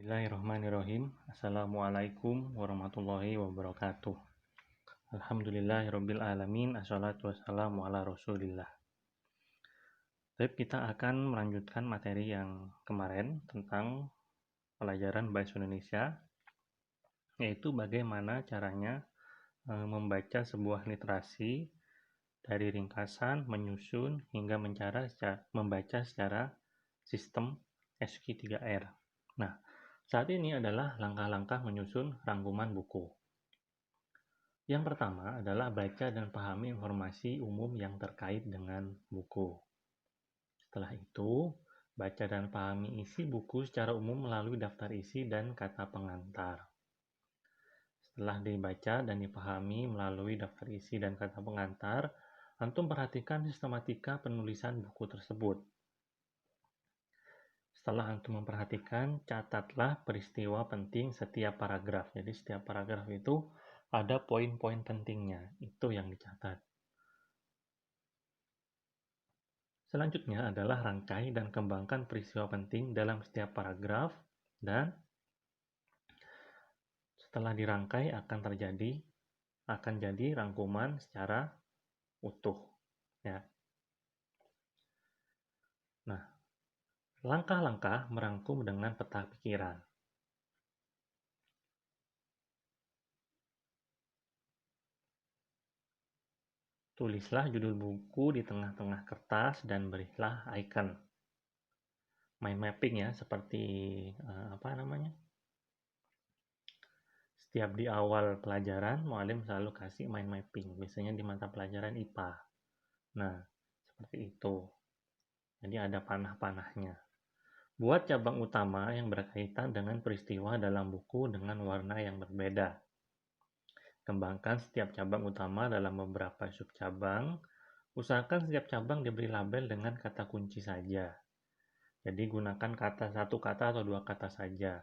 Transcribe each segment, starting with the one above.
Bismillahirrahmanirrahim. Assalamualaikum warahmatullahi wabarakatuh. Alhamdulillahirabbil alamin. Assalatu wassalamu ala Rasulillah. Baik, kita akan melanjutkan materi yang kemarin tentang pelajaran bahasa Indonesia, yaitu bagaimana caranya membaca sebuah literasi dari ringkasan, menyusun, hingga membaca secara sistem SQ3R. Nah, saat ini adalah langkah-langkah menyusun rangkuman buku. Yang pertama adalah baca dan pahami informasi umum yang terkait dengan buku. Setelah itu, baca dan pahami isi buku secara umum melalui daftar isi dan kata pengantar. Setelah dibaca dan dipahami melalui daftar isi dan kata pengantar, antum perhatikan sistematika penulisan buku tersebut. Setelah antum memperhatikan, catatlah peristiwa penting setiap paragraf. Jadi setiap paragraf itu ada poin-poin pentingnya, itu yang dicatat. Selanjutnya adalah rangkai dan kembangkan peristiwa penting dalam setiap paragraf, dan setelah dirangkai akan jadi rangkuman secara utuh. Ya. Nah, langkah-langkah merangkum dengan peta pikiran. Tulislah judul buku di tengah-tengah kertas dan berilah icon. Mind mapping ya, seperti setiap di awal pelajaran, muallim selalu kasih mind mapping. Biasanya di mata pelajaran IPA. Nah, seperti itu. Jadi ada panah-panahnya. Buat cabang utama yang berkaitan dengan peristiwa dalam buku dengan warna yang berbeda. Kembangkan setiap cabang utama dalam beberapa subcabang. Usahakan setiap cabang diberi label dengan kata kunci saja. Jadi gunakan satu kata atau dua kata saja.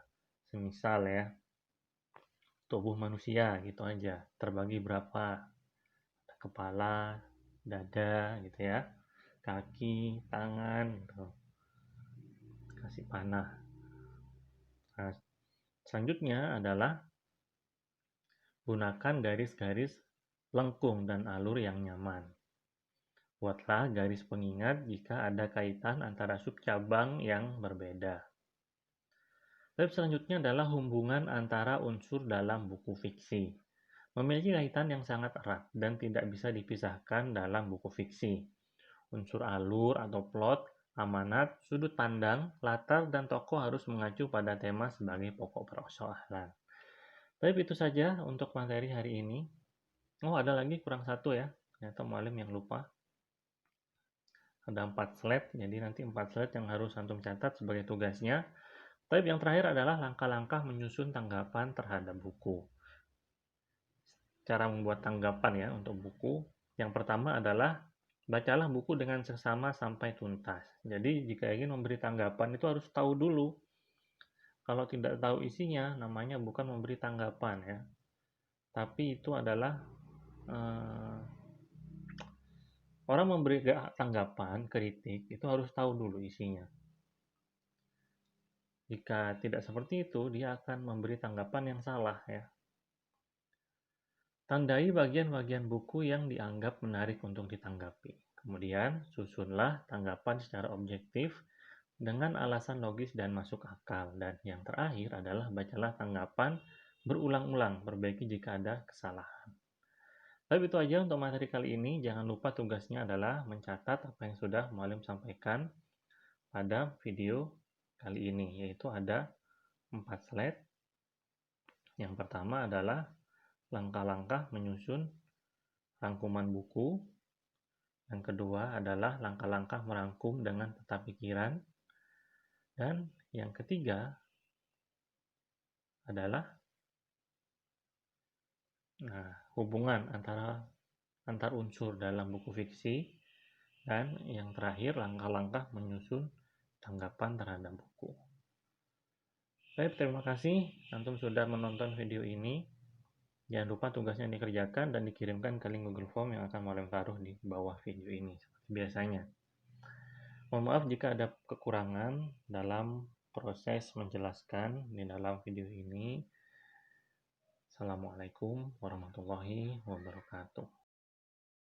Semisal ya, tubuh manusia gitu aja. Terbagi berapa? Kepala, dada gitu ya. Kaki, tangan gitu. Kasih panah. Nah, selanjutnya adalah gunakan garis-garis lengkung dan alur yang nyaman. Buatlah garis pengingat jika ada kaitan antara subcabang yang berbeda. Tab selanjutnya adalah hubungan antara unsur dalam buku fiksi. Memiliki kaitan yang sangat erat dan tidak bisa dipisahkan dalam buku fiksi. Unsur alur atau plot, amanat, sudut pandang, latar, dan tokoh harus mengacu pada tema sebagai pokok persoalan. Tapi itu saja untuk materi hari ini. Oh, ada lagi kurang satu ya. Ternyata muallim yang lupa. Ada 4 slide, jadi nanti 4 slide yang harus antum catat sebagai tugasnya. Tapi yang terakhir adalah langkah-langkah menyusun tanggapan terhadap buku. Cara membuat tanggapan ya untuk buku. Yang pertama adalah bacalah buku dengan seksama sampai tuntas. Jadi jika ingin memberi tanggapan itu harus tahu dulu. Kalau tidak tahu isinya, namanya bukan memberi tanggapan ya. Tapi itu adalah orang memberi tanggapan, kritik, itu harus tahu dulu isinya. Jika tidak seperti itu, dia akan memberi tanggapan yang salah ya. Tandai bagian-bagian buku yang dianggap menarik untuk ditanggapi. Kemudian, susunlah tanggapan secara objektif dengan alasan logis dan masuk akal. Dan yang terakhir adalah bacalah tanggapan berulang-ulang, perbaiki jika ada kesalahan. Tapi itu aja untuk materi kali ini. Jangan lupa tugasnya adalah mencatat apa yang sudah muallim sampaikan pada video kali ini, yaitu ada 4 slide. Yang pertama adalah langkah-langkah menyusun rangkuman buku. Yang kedua adalah langkah-langkah merangkum dengan peta pikiran. Dan yang ketiga adalah hubungan antar unsur dalam buku fiksi. Dan yang terakhir langkah-langkah menyusun tanggapan terhadap buku. Baik, terima kasih antum sudah menonton video ini. Jangan lupa tugasnya dikerjakan dan dikirimkan ke link Google Form yang akan muallim taruh di bawah video ini seperti biasanya. Mohon maaf jika ada kekurangan dalam proses menjelaskan di dalam video ini. Assalamualaikum warahmatullahi wabarakatuh.